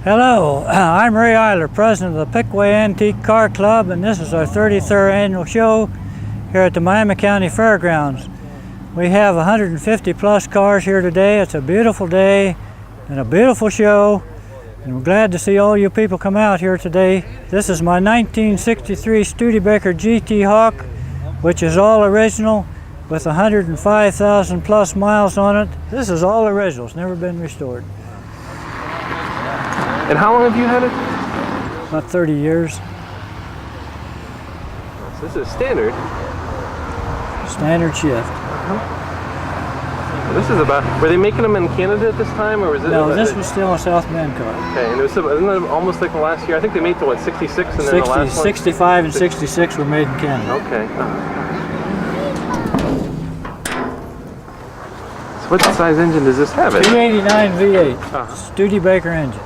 Hello, I'm Ray Eiler, president of the Piqua Antique Car Club, and this is our 33rd annual show here at the Miami County Fairgrounds. We have 150 plus cars here today. It's a beautiful day and a beautiful show, and we're glad to see all you people come out here today. This is my 1963 Studebaker GT Hawk, which is all original with 105,000 plus miles on it. This is all original, it's never been restored. And how long have you had it? About 30 years. So this is standard. Standard shift. This is about, were they making them in Canada at this time, or was it? No, this was still a South Bend car. Okay, and it was, isn't it almost like the last year? I think they made to what, 66 and then the last one? 65 and 66 were made in Canada. Okay. So what size engine does this have? 289 V8, Studebaker engine.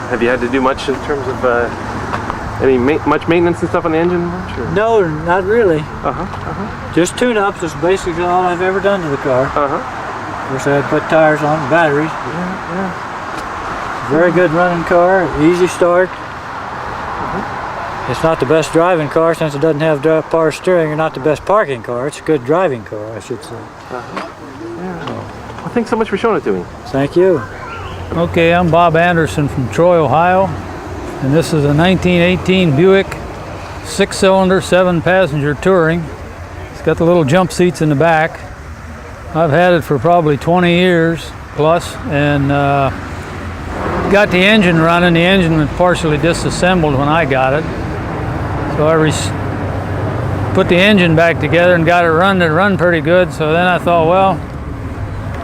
Have you had to do much in terms of much maintenance and stuff on the engine? Or? No, not really. Just tune-ups is basically all I've ever done to the car. Of course, I had to put tires on, batteries. Very good running car, easy start. It's not the best driving car since it doesn't have power steering, or not the best parking car. It's a good driving car, I should say. Well, thanks so much for showing it to me. Thank you. Okay, I'm Bob Anderson from Troy, Ohio, and this is a 1918 Buick 6-cylinder, 7-passenger touring. It's got the little jump seats in the back. I've had it for probably 20 years plus, and got the engine running. The engine was partially disassembled when I got it, so I put the engine back together and got it run pretty good. So then I thought, well,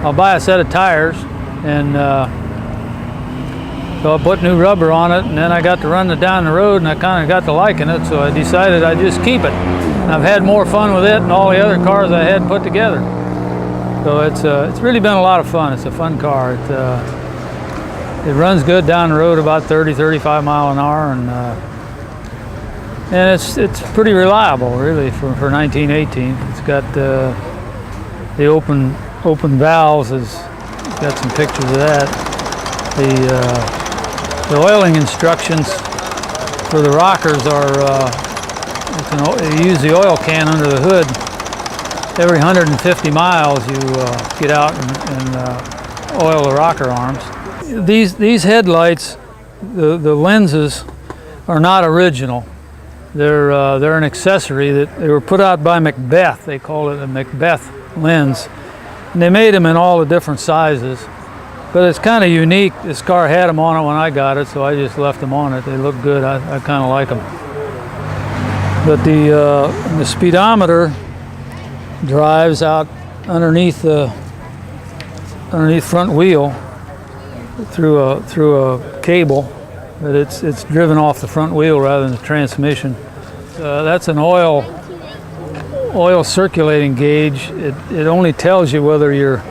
I'll buy a set of tires, and so I put new rubber on it, and then I got to run it down the road, and I kind of got to liking it, so I decided I'd just keep it. And I've had more fun with it than all the other cars I had put together. So it's really been a lot of fun. It's a fun car. It runs good down the road, about 30-35 mile an hour, and it's pretty reliable, really, for 1918. It's got the open valves. It's got some pictures of that. The oiling instructions for the rockers are, you use the oil can under the hood. Every 150 miles you get out and oil the rocker arms. These headlights, the lenses are not original. They're an accessory that they were put out by Macbeth. They call it a Macbeth lens. And they made them in all the different sizes. But it's kind of unique. This car had them on it when I got it, so I just left them on it. They look good. I kind of like them. But the speedometer drives out underneath the front wheel through a cable, but it's driven off the front wheel rather than the transmission. That's an oil circulating gauge. It only tells you whether your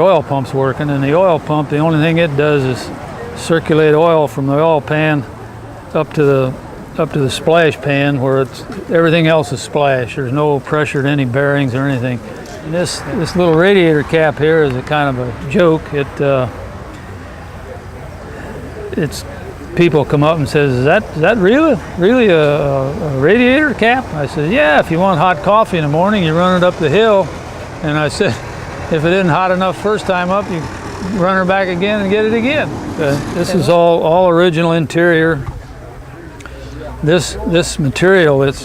oil pump's working, and the oil pump, the only thing it does is circulate oil from the oil pan up to the splash pan, where everything else is splash. There's no pressure to any bearings or anything. And this little radiator cap here is a kind of a joke. It's people come up and says, is that really a radiator cap? I said, yeah, if you want hot coffee in the morning, you run it up the hill. And I said, if it isn't hot enough first time up, you run her back again and get it again. This is all original interior. This material, this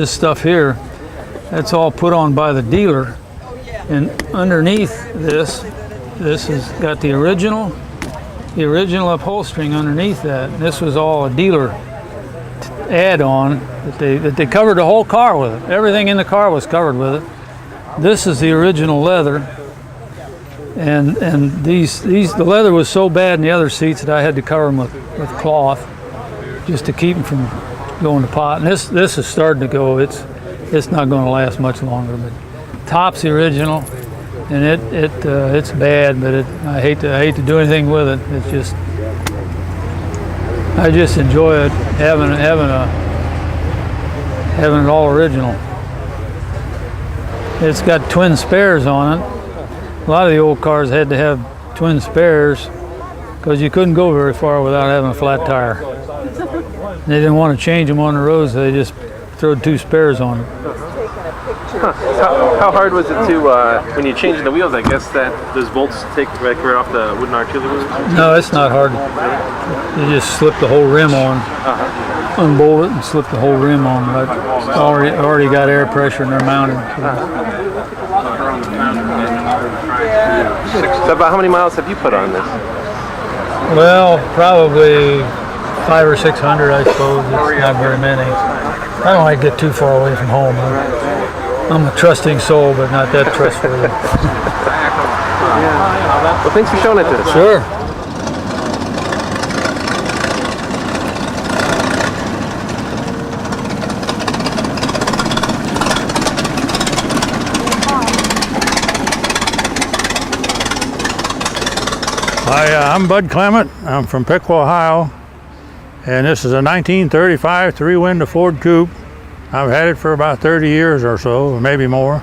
stuff here, that's all put on by the dealer. And underneath this has got the original upholstering underneath that. And this was all a dealer add-on that they covered the whole car with it. Everything in the car was covered with it. This is the original leather, and the leather was so bad in the other seats that I had to cover them with cloth, just to keep them from going to pot. And this is starting to go. It's not going to last much longer. But top's the original, and it's bad. But I hate to do anything with it. It's just I just enjoy it having it all original. It's got twin spares on it. A lot of the old cars had to have twin spares because you couldn't go very far without having a flat tire. They didn't want to change them on the road, so they just threw 2 spares on them. How hard was it to, when you're changing the wheels, I guess that those bolts take right off the wooden artillery wheels? No, it's not hard. You just slip the whole rim on, unbolt it and slip the whole rim on. But already got air pressure and they're mounted. So about how many miles have you put on this? Well, probably 500 or 600, I suppose. It's not very many. I don't like to get too far away from home. I'm a trusting soul, but not that trustworthy. Well, thanks for showing it to us. Sure. Hi, I'm Bud Clement. I'm from Piqua, Ohio, and this is a 1935 3-window Ford Coupe. I've had it for about 30 years or so, or maybe more.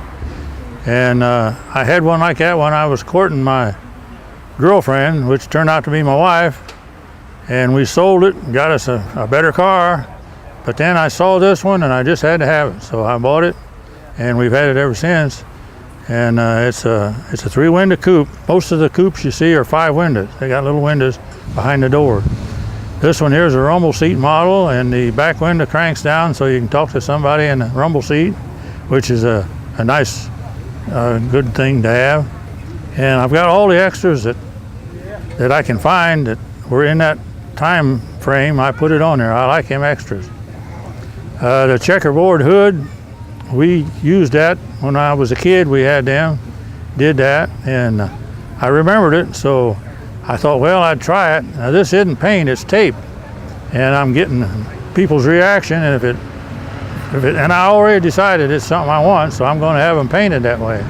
And I had one like that when I was courting my girlfriend, which turned out to be my wife. And we sold it and got us a better car. But then I saw this one and I just had to have it. So I bought it and we've had it ever since. And it's a 3-window coupe. Most of the coupes you see are 5 windows. They got little windows behind the door. This one here is a rumble seat model, and the back window cranks down so you can talk to somebody in the rumble seat, which is a nice, good thing to have. And I've got all the extras that I can find that were in that time frame. I put it on there. I like them extras. The checkerboard hood, we used that when I was a kid. We had them, did that, and I remembered it, so I thought, well, I'd try it. Now, this isn't paint, it's tape, and I'm getting people's reaction. And and I already decided it's something I want, so I'm going to have them painted that way.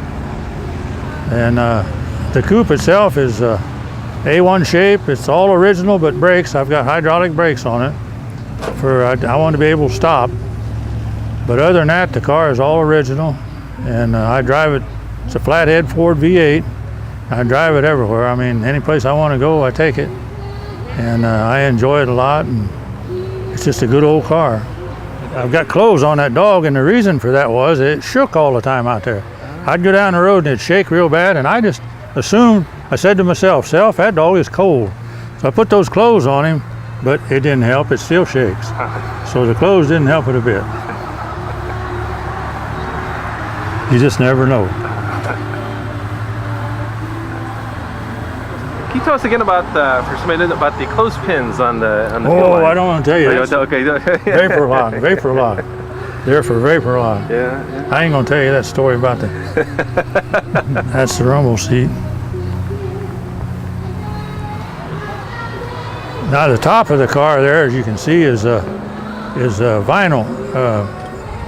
And the coupe itself is A1 shape. It's all original, but brakes. I've got hydraulic brakes on it. I want to be able to stop. But other than that, the car is all original, and I drive it. It's a flathead Ford V8. I drive it everywhere. I mean, any place I want to go, I take it. And I enjoy it a lot, and it's just a good old car. I've got clothes on that dog, and the reason for that was it shook all the time out there. I'd go down the road and it'd shake real bad, and I just assumed, I said to myself, Self, that dog is cold. So I put those clothes on him, but it didn't help. It still shakes. So the clothes didn't help it a bit. You just never know. Can you tell us again about for somebody that about the clothespins on the fuel line? I don't want to tell you. Okay. Vapor lock. They're for vapor lock. Yeah. I ain't gonna tell you that story about that's the rumble seat. Now the top of the car there, as you can see, is vinyl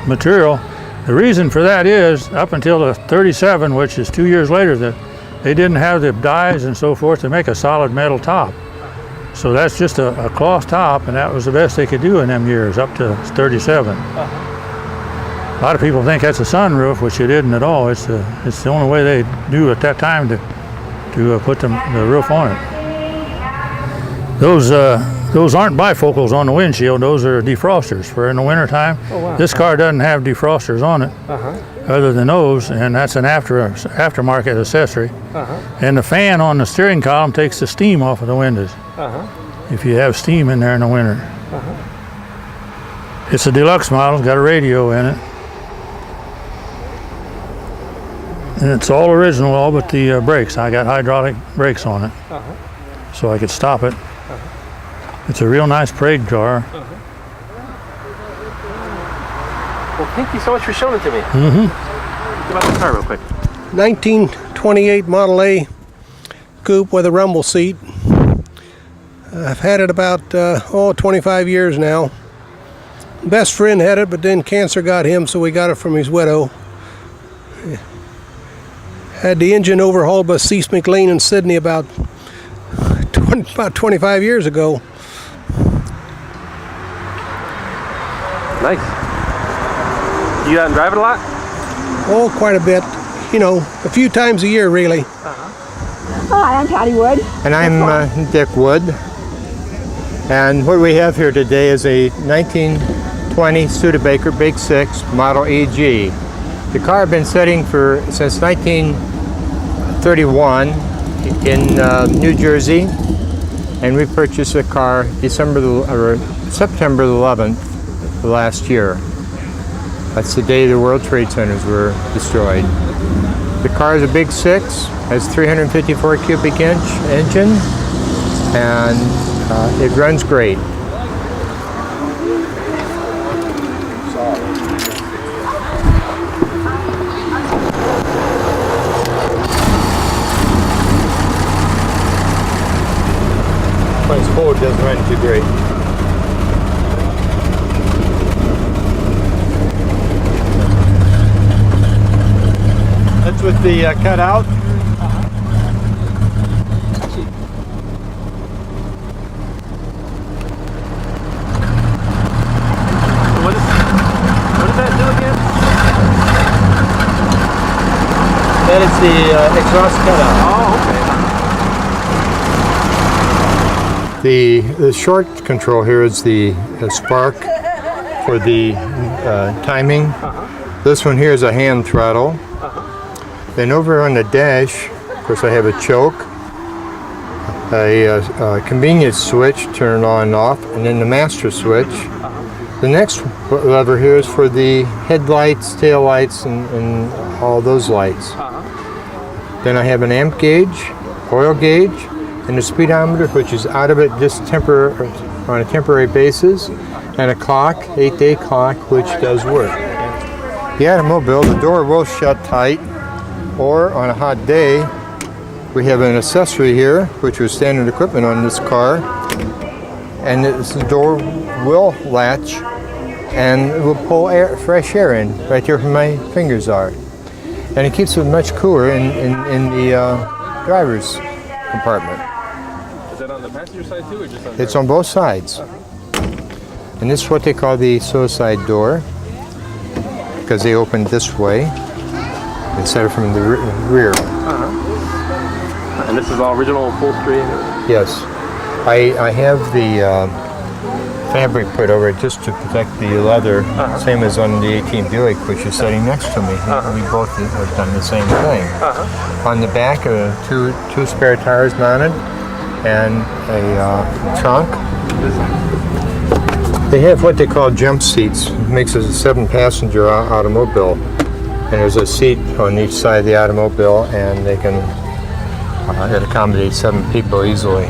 material. The reason for that is up until the 37, which is 2 years later, that they didn't have the dies and so forth to make a solid metal top. So that's just a cloth top, and that was the best they could do in them years, up to 37. A lot of people think that's a sunroof, which it isn't at all. It's the only way they do at that time to put the roof on it. Those aren't bifocals on the windshield. Those are defrosters for in the wintertime. Oh, wow. This car doesn't have defrosters on it, other than those, and that's an aftermarket accessory. And the fan on the steering column takes the steam off of the windows. If you have steam in there in the winter. It's a deluxe model. It's got a radio in it. And it's all original, all but the brakes. I got hydraulic brakes on it, so I could stop it. It's a real nice parade car. Well, thank you so much for showing it to me. Talk about the car real quick. 1928 Model A coupe with a rumble seat. I've had it about 25 years now. Best friend had it, but then cancer got him, so we got it from his widow. Had the engine overhauled by Cease McLean in Sydney about 25 years ago. Nice. You out and drive it a lot? Oh, quite a bit. You know, a few times a year, really. Hi, I'm Patty Wood. And I'm Dick Wood. And what we have here today is a 1920 Studebaker Big 6 Model AG. The car had been sitting since 1931 in New Jersey, and we purchased the car September the 11th of last year. That's the day the World Trade Centers were destroyed. The car is a Big 6, has 354 cubic inch engine, and it runs great. When it's cold, it doesn't run too great. That's with the cutout. What does that do again? That is the exhaust cutout. Oh, okay. The short control here is the spark for the timing. This one here is a hand throttle. Then over on the dash, of course, I have a choke, a convenience switch, turn on and off, and then the master switch. The next lever here is for the headlights, tail lights, and all those lights. Then I have an amp gauge, oil gauge, and a speedometer, which is out of it just on a temporary basis, and a clock, 8-day clock, which does work. The automobile, the door will shut tight, or on a hot day, we have an accessory here, which was standard equipment on this car, and this door will latch and it will pull fresh air in right here where my fingers are. And it keeps it much cooler in the driver's compartment. Is that on the passenger side too, or just on It's on both sides. And this is what they call the suicide door, because they open this way instead of from the rear. And this is all original upholstery? Yes. I have the fabric put over it just to protect the leather, same as on the 18 Buick, which is sitting next to me. We both have done the same thing. On the back, two spare tires mounted, and a trunk. They have what they call jump seats. It makes it a 7-passenger automobile. And there's a seat on each side of the automobile, and they can it accommodates 7 people easily.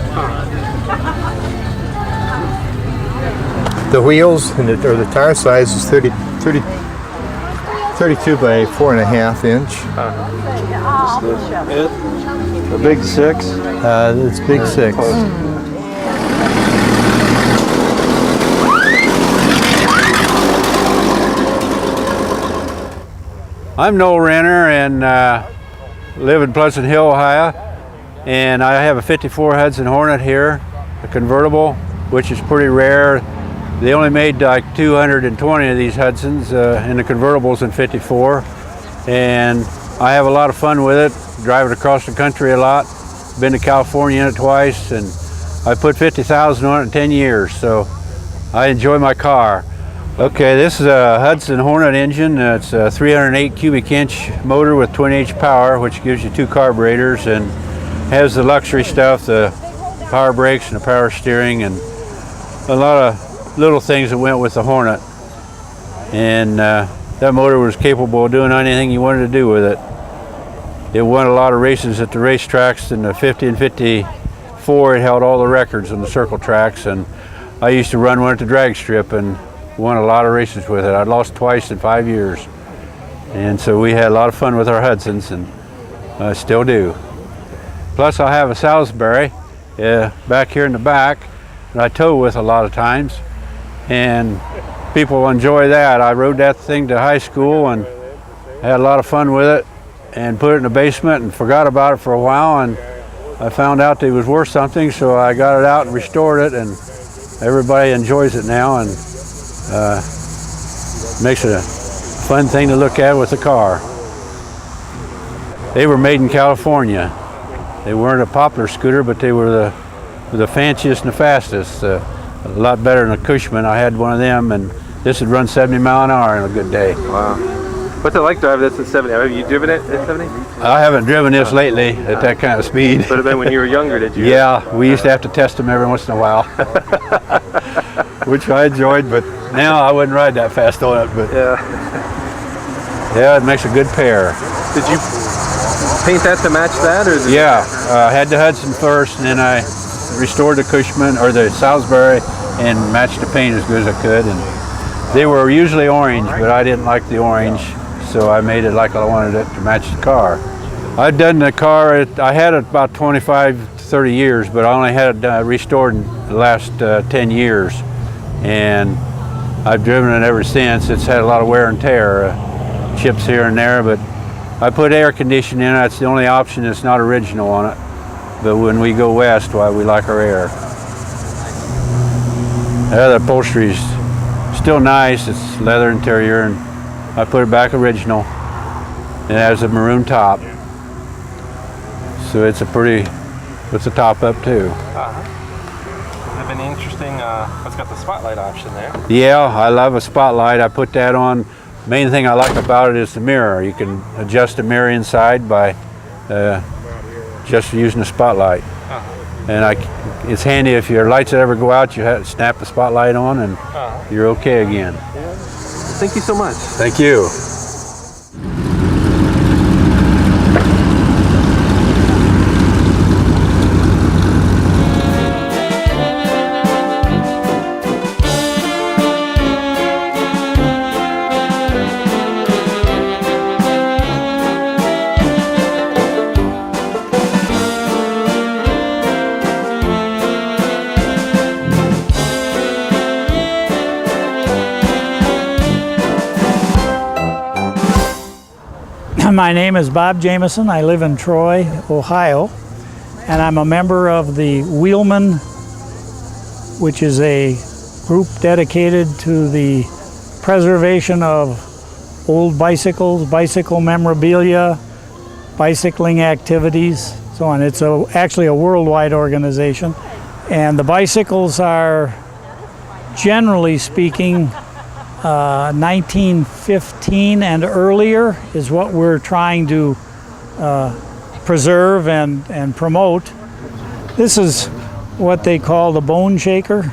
The wheels or the tire size is 32 by 4.5 inch. A Big 6. It's Big 6. I'm Noel Renner and live in Pleasant Hill, Ohio, and I have a 54 Hudson Hornet here, a convertible, which is pretty rare. They only made like 220 of these Hudsons in the convertibles in 54, and I have a lot of fun with it, driving across the country a lot. Been to California in it twice, and I put 50,000 on it in 10 years, so I enjoy my car. Okay, this is a Hudson Hornet engine. It's a 308 cubic inch motor with 20H power, which gives you 2 carburetors and has the luxury stuff, the power brakes and the power steering, and a lot of little things that went with the Hornet. And that motor was capable of doing anything you wanted to do with it. It won a lot of races at the racetracks. In the 50 and 54, it held all the records on the circle tracks, and I used to run one at the drag strip and won a lot of races with it. I lost twice in 5 years. And so we had a lot of fun with our Hudsons, and still do. Plus I have a Salisbury back here in the back that I tow with a lot of times, and people enjoy that. I rode that thing to high school and had a lot of fun with it, and put it in the basement and forgot about it for a while, and I found out that it was worth something, so I got it out and restored it, and everybody enjoys it now, and makes it a fun thing to look at with the car. They were made in California. They weren't a popular scooter, but they were the fanciest and the fastest. A lot better than a Cushman. I had one of them, and this would run 70 mile an hour on a good day. Wow. What's it like driving this at 70? Have you driven it at 70? I haven't driven this lately at that kind of speed. But then when you were younger, did you? Yeah, we used to have to test them every once in a while, which I enjoyed, but now I wouldn't ride that fast on it. But yeah, it makes a good pair. Did you paint that to match that, or? Yeah, I had the Hudson first, and then I restored the Cushman or the Salisbury and matched the paint as good as I could. And they were usually orange, but I didn't like the orange, so I made it like I wanted it to match the car. I've done the car, I had it about 25 to 30 years, but I only had it restored in the last 10 years. And I've driven it ever since. It's had a lot of wear and tear, chips here and there, but I put air conditioning in it. That's the only option that's not original on it. But when we go west, why we like our air. The other upholstery's still nice. It's leather interior, and I put it back original. It has a maroon top, so it's a pretty. Puts the top up too. Have any interesting? It's got the spotlight option there. Yeah, I love a spotlight. I put that on. Main thing I like about it is the mirror. You can adjust the mirror inside by just using the spotlight. And it's handy if your lights ever go out, you have to snap the spotlight on and you're okay again. Thank you so much. Thank you. My name is Bob Jameson. I live in Troy, Ohio, and I'm a member of the Wheelman, which is a group dedicated to the preservation of old bicycles, bicycle memorabilia, bicycling activities, so on. It's actually a worldwide organization, and the bicycles are, generally speaking, 1915 and earlier is what we're trying to preserve and promote. This is what they call the bone shaker,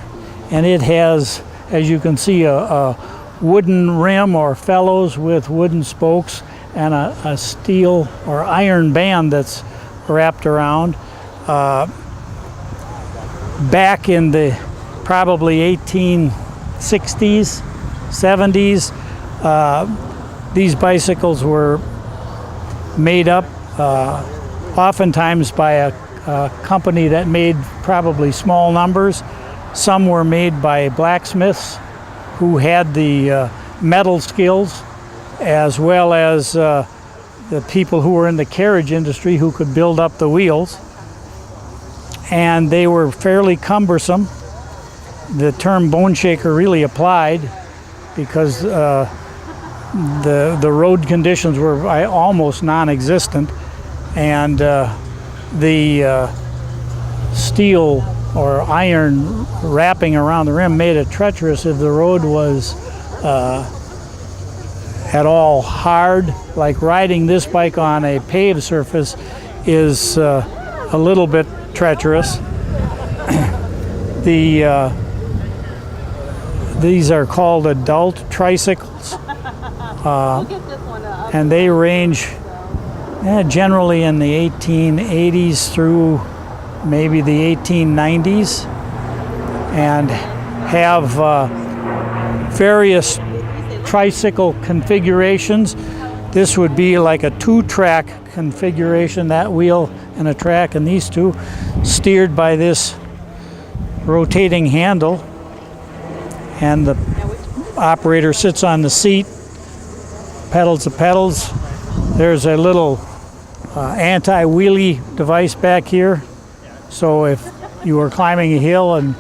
and it has, as you can see, a wooden rim or felloes with wooden spokes and a steel or iron band that's wrapped around. Back in the probably 1860s, 70s, these bicycles were made up oftentimes by a company that made probably small numbers. Some were made by blacksmiths who had the metal skills, as well as the people who were in the carriage industry who could build up the wheels. And they were fairly cumbersome. The term bone shaker really applied because the road conditions were almost non-existent, and the steel or iron wrapping around the rim made it treacherous if the road was at all hard. Like riding this bike on a paved surface is a little bit treacherous. These are called adult tricycles, and they range generally in the 1880s through maybe the 1890s, and have various tricycle configurations. This would be like a two-track configuration, that wheel and a track, and these two steered by this rotating handle, and the operator sits on the seat, pedals the pedals. There's a little anti-wheelie device back here, so if you were climbing a hill and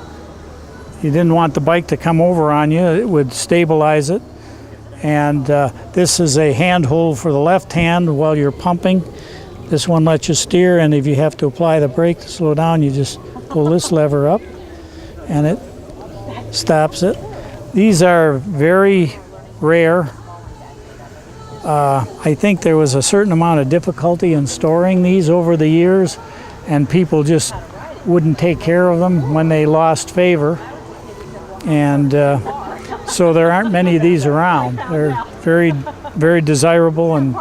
you didn't want the bike to come over on you, it would stabilize it. And this is a handhold for the left hand while you're pumping. This one lets you steer, and if you have to apply the brake to slow down, you just pull this lever up and it stops it. These are very rare. I think there was a certain amount of difficulty in storing these over the years, and people just wouldn't take care of them when they lost favor. And so there aren't many of these around. They're very, very desirable, and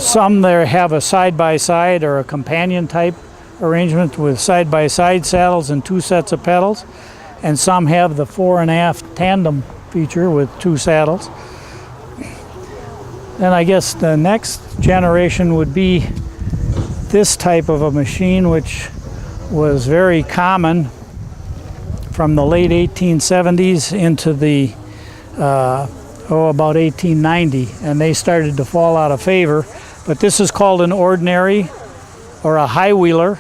some there have a side-by-side or a companion type arrangement with side-by-side saddles and 2 sets of pedals, and some have the fore and aft tandem feature with 2 saddles. And I guess the next generation would be this type of a machine, which was very common from the late 1870s into the about 1890, and they started to fall out of favor. But this is called an ordinary or a high wheeler.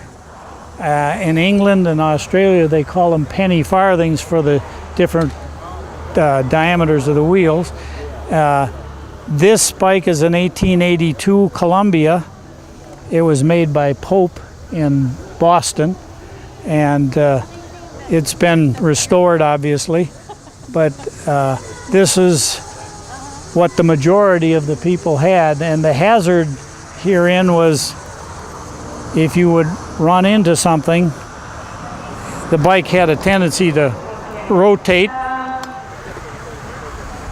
In England and Australia, they call them penny farthings for the different diameters of the wheels. This bike is an 1882 Columbia. It was made by Pope in Boston, and it's been restored, obviously. But this is what the majority of the people had, and the hazard herein was if you would run into something, the bike had a tendency to rotate.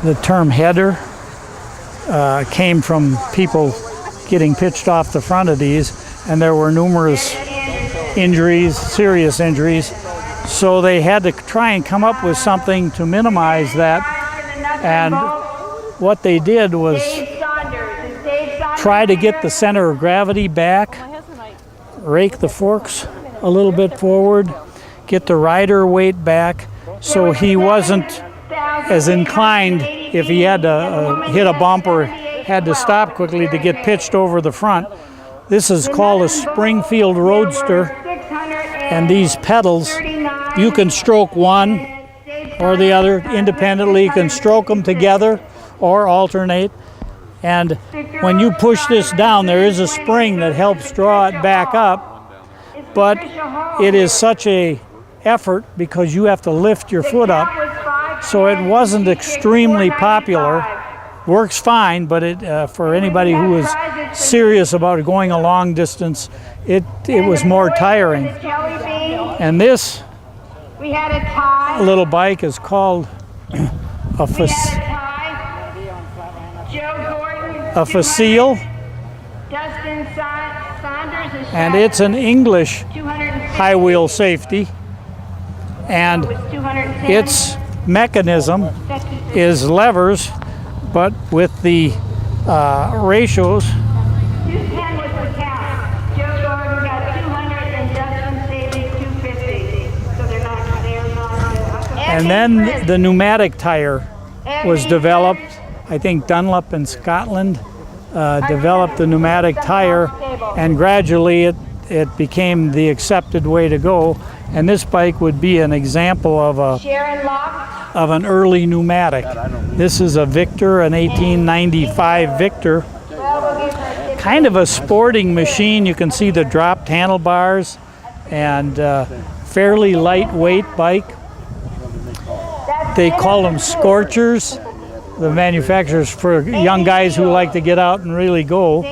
The term header came from people getting pitched off the front of these, and there were numerous injuries, serious injuries, so they had to try and come up with something to minimize that. And what they did was try to get the center of gravity back, rake the forks a little bit forward, get the rider weight back, so he wasn't as inclined if he had to hit a bump or had to stop quickly to get pitched over the front. This is called a Springfield Roadster, and these pedals, you can stroke one or the other independently. You can stroke them together or alternate. And when you push this down, there is a spring that helps draw it back up, but it is such a effort because you have to lift your foot up. So it wasn't extremely popular. Works fine, but for anybody who is serious about going a long distance, it was more tiring. And this little bike is called a Facile, and it's an English high wheel safety, and its mechanism is levers, but with the ratios. And then the pneumatic tire was developed. I think Dunlop in Scotland developed the pneumatic tire, and gradually it became the accepted way to go. And this bike would be an example of an early pneumatic. This is a Victor, an 1895 Victor. Kind of a sporting machine. You can see the dropped handlebars, and fairly lightweight bike. They call them scorchers, the manufacturers, for young guys who like to get out and really go.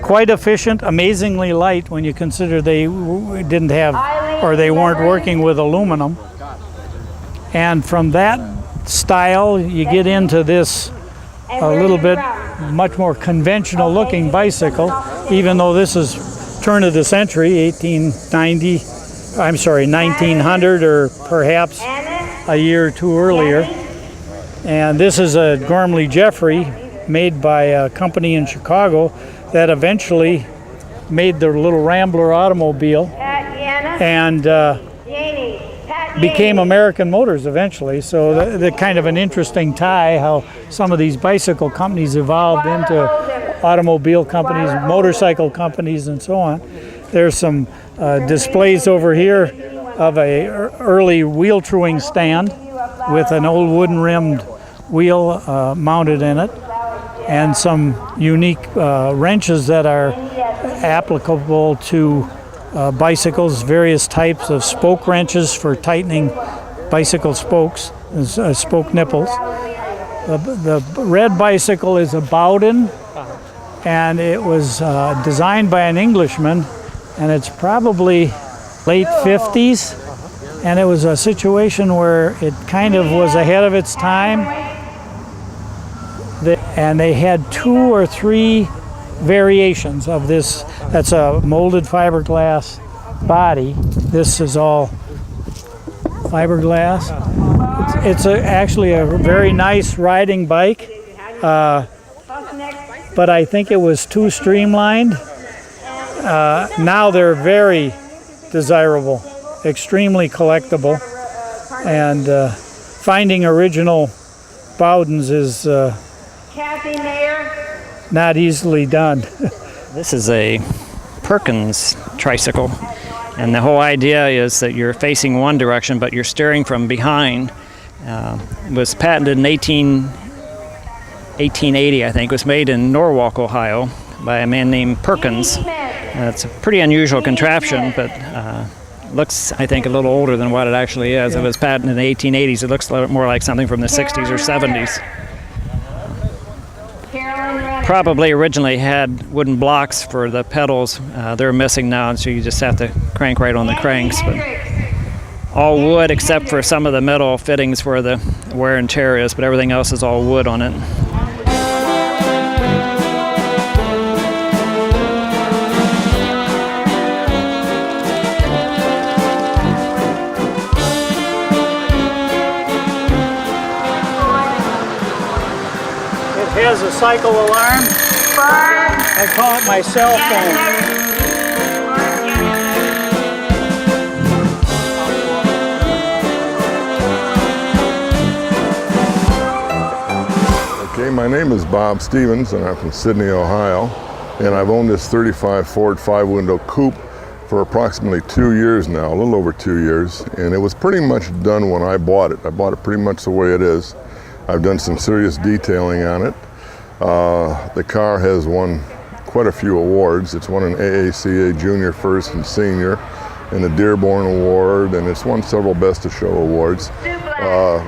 Quite efficient, amazingly light when you consider they didn't have, or they weren't working with aluminum. And from that style, you get into this a little bit much more conventional looking bicycle, even though this is turn of the century, 1900 or perhaps a year or two earlier. And this is a Gormley Jeffrey made by a company in Chicago that eventually made the little Rambler automobile and became American Motors eventually. So the kind of an interesting tie how some of these bicycle companies evolved into automobile companies, motorcycle companies, and so on. There's some displays over here of a early wheel truing stand with an old wooden rimmed wheel mounted in it. and some unique wrenches that are applicable to bicycles, various types of spoke wrenches for tightening bicycle spokes, spoke nipples. The red bicycle is a Bowden, and it was designed by an Englishman, and it's probably late 50s, and it was a situation where it kind of was ahead of its time, and they had 2 or 3 variations of this. That's a molded fiberglass body. This is all fiberglass. It's actually a very nice riding bike, but I think it was too streamlined. Now they're very desirable, extremely collectible, and finding original Bowdens is not easily done. This is a Perkins tricycle, and the whole idea is that you're facing one direction but you're steering from behind. It was patented in 1880, I think. It was made in Norwalk, Ohio by a man named Perkins. It's a pretty unusual contraption, but looks, I think, a little older than what it actually is. It was patented in the 1880s. It looks a little more like something from the 60s or 70s. Probably originally had wooden blocks for the pedals. They're missing now, so you just have to crank right on the cranks. But all wood except for some of the metal fittings where the wear and tear is, but everything else is all wood on it. It has a cycle alarm. I call it my cell phone. Okay, my name is Bob Stevens, and I'm from Sydney, Ohio, and I've owned this 35 Ford 5-window coupe for approximately 2 years now, a little over 2 years, and it was pretty much done when I bought it. I bought it pretty much the way it is. I've done some serious detailing on it. The car has won quite a few awards. It's won an AACA Junior First and Senior and a Dearborn Award, and it's won several Best of Show awards.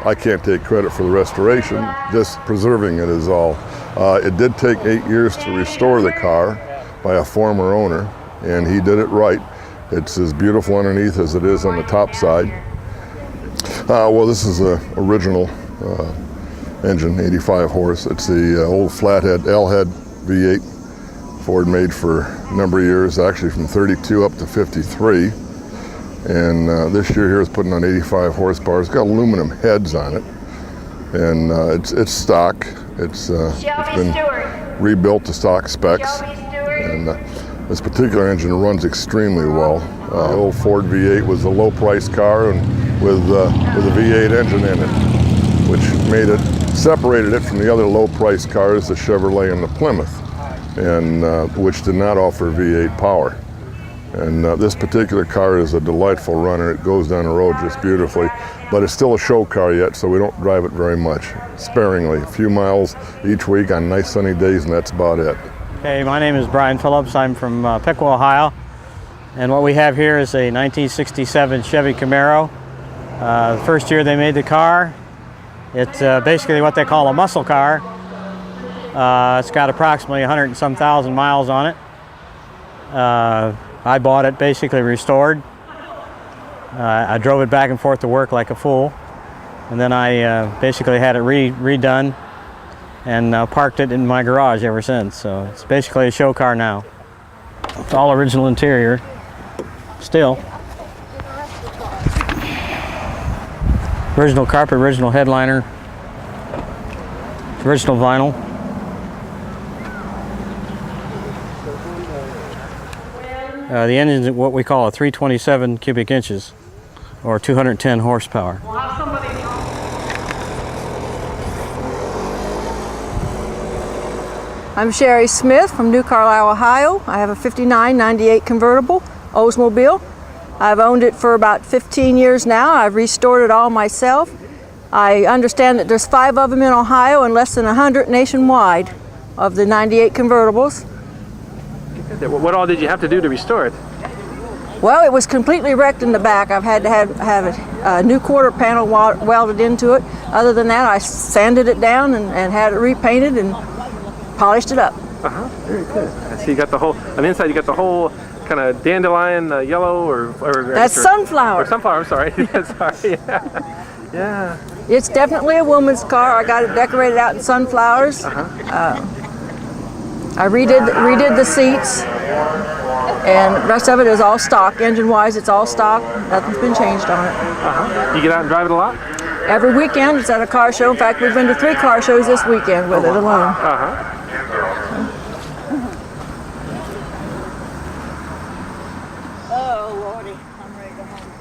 I can't take credit for the restoration, just preserving it is all. It did take 8 years to restore the car by a former owner, and he did it right. It's as beautiful underneath as it is on the top side. Well, this is the original engine, 85 horse. It's the old flathead L-head V8 Ford made for a number of years, actually from 32 up to 53. And this year here is putting on 85 horsepower. It's got aluminum heads on it, and it's stock. It's been rebuilt to stock specs, and this particular engine runs extremely well. The old Ford V8 was a low-priced car and with a V8 engine in it, which separated it from the other low-priced cars, the Chevrolet and the Plymouth, and which did not offer V8 power. And this particular car is a delightful runner. It goes down the road just beautifully, but it's still a show car yet, so we don't drive it very much, sparingly. A few miles each week on nice sunny days, and that's about it. Hey, my name is Brian Phillips. I'm from Piqua, Ohio, and what we have here is a 1967 Chevy Camaro. The first year they made the car, it's basically what they call a muscle car. It's got approximately 100 and some thousand miles on it. I bought it basically restored. I drove it back and forth to work like a fool, and then I basically had it redone and parked it in my garage ever since. So it's basically a show car now. It's all original interior, still. Original carpet, original headliner, original vinyl. The engine is what we call a 327 cubic inches, or 210 horsepower. I'm Sherry Smith from New Carlisle, Ohio. I have a 59-98 convertible Oldsmobile. I've owned it for about 15 years now. I've restored it all myself. I understand that there's 5 of them in Ohio and less than 100 nationwide. of the 98 convertibles. What all did you have to do to restore it? Well, it was completely wrecked in the back. I've had to have a new quarter panel welded into it. Other than that, I sanded it down and had it repainted and polished it up. Very good. I see you got the whole, on the inside you got the whole kind of dandelion yellow or that's sunflower. Or sunflower, I'm sorry. Sorry. Yeah. It's definitely a woman's car. I got it decorated out in sunflowers. I redid the seats, and the rest of it is all stock. Engine-wise, it's all stock. Nothing's been changed on it. You get out and drive it a lot? Every weekend, it's at a car show. In fact, we've been to 3 car shows this weekend with it alone. Oh, Lordy, I'm ready to go home too.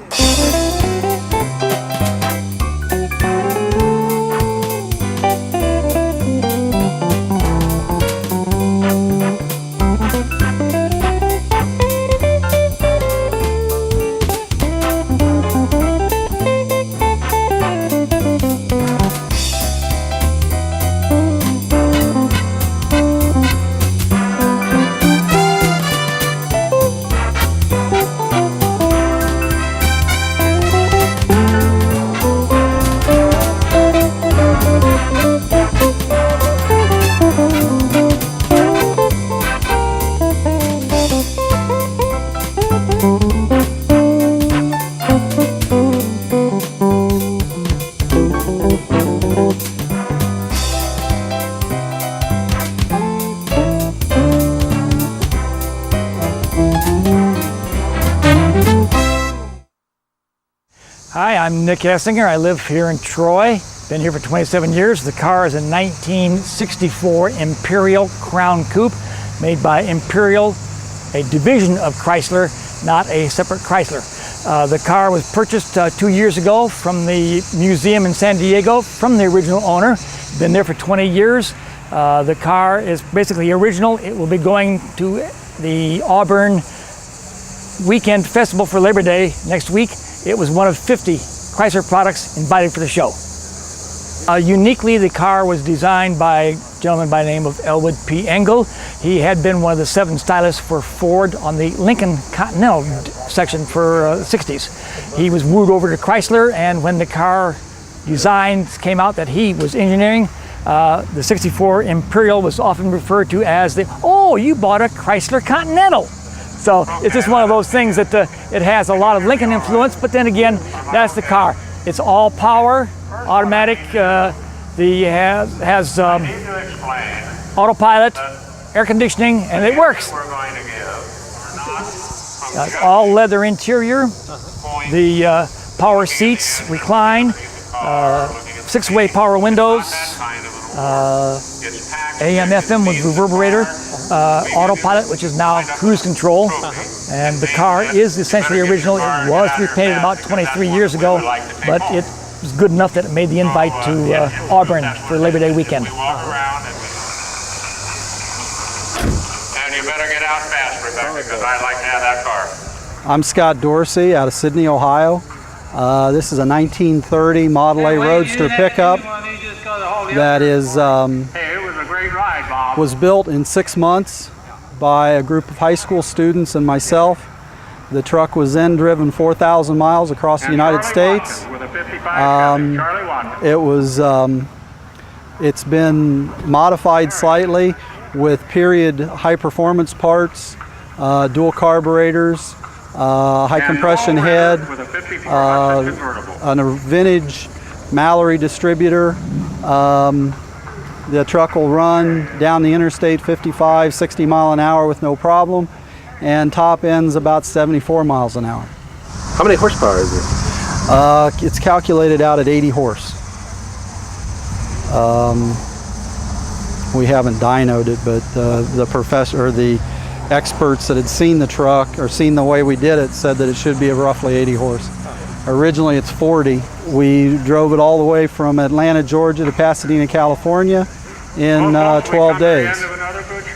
Hi, I'm Nick Essinger. I live here in Troy. Been here for 27 years. The car is a 1964 Imperial Crown Coupe made by Imperial, a division of Chrysler, not a separate Chrysler. The car was purchased 2 years ago from the museum in San Diego from the original owner. Been there for 20 years. The car is basically original. It will be going to the Auburn Weekend Festival for Labor Day next week. It was one of 50 Chrysler products invited for the show. Uniquely, the car was designed by a gentleman by the name of Elwood P. Engel. He had been one of the 7 stylists for Ford on the Lincoln Continental section for the 60s. He was wooed over to Chrysler, and when the car designs came out that he was engineering, the 64 Imperial was often referred to as the, oh, you bought a Chrysler Continental. So it's just one of those things that it has a lot of Lincoln influence, but then again, that's the car. It's all power, automatic, has autopilot, air conditioning, and it works. All leather interior, the power seats recline, 6-way power windows, AM, FM with reverberator, autopilot, which is now cruise control, and the car is essentially original. It was repainted about 23 years ago, but it was good enough that it made the invite to Auburn for Labor Day weekend. And you better get out fast, Rebecca, because I'd like to have that car. I'm Scott Dorsey out of Sydney, Ohio. This is a 1930 Model A Roadster pickup that is was built in 6 months by a group of high school students and myself. The truck was then driven 4,000 miles across the United States. It's been modified slightly with period high performance parts, dual carburetors, high compression head, a vintage Mallory distributor. The truck will run down the interstate 55, 60 mile an hour with no problem, and top end's about 74 miles an hour. How many horsepower is it? It's calculated out at 80 horse. We haven't dynoed it, but the experts that had seen the truck or seen the way we did it said that it should be roughly 80 horse. Originally it's 40. We drove it all the way from Atlanta, Georgia to Pasadena, California in 12 days.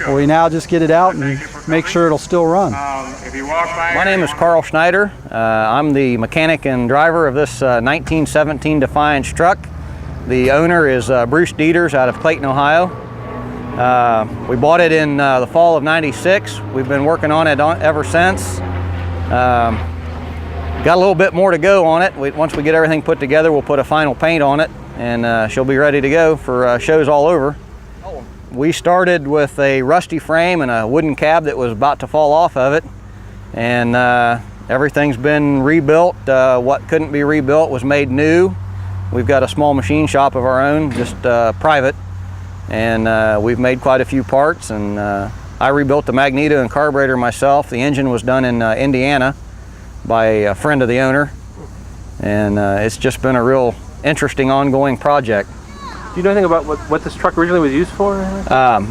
We now just get it out and make sure it'll still run. My name is Carl Schneider. I'm the mechanic and driver of this 1917 Defiance truck. The owner is Bruce Dieters out of Clayton, Ohio. We bought it in the fall of '96. We've been working on it ever since. Got a little bit more to go on it. Once we get everything put together, we'll put a final paint on it, and she'll be ready to go for shows all over. We started with a rusty frame and a wooden cab that was about to fall off of it, and everything's been rebuilt. What couldn't be rebuilt was made new. We've got a small machine shop of our own, just private, and we've made quite a few parts, and I rebuilt the magneto and carburetor myself. The engine was done in Indiana by a friend of the owner, and it's just been a real interesting ongoing project. Do you know anything about what this truck originally was used for?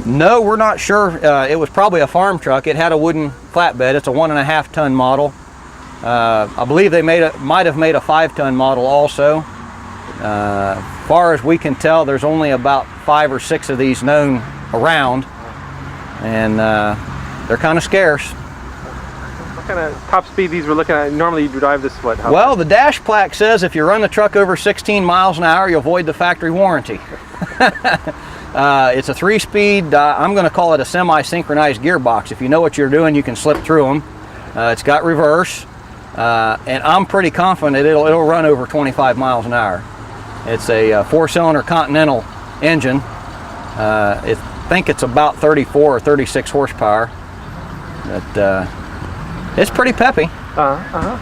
No, we're not sure. It was probably a farm truck. It had a wooden flatbed. It's a 1.5 ton model. I believe they might have made a 5 ton model also. Far as we can tell, there's only about 5 or 6 of these known around, and they're kind of scarce. What kind of top speed these we're looking at? Normally you drive this what? Well, the dash plaque says if you run the truck over 16 miles an hour, you'll void the factory warranty. It's a 3-speed, I'm going to call it a semi-synchronized gearbox. If you know what you're doing, you can slip through them. It's got reverse, and I'm pretty confident it'll run over 25 miles an hour. It's a 4-cylinder Continental engine. I think it's about 34 or 36 horsepower. But, it's pretty peppy. Yeah.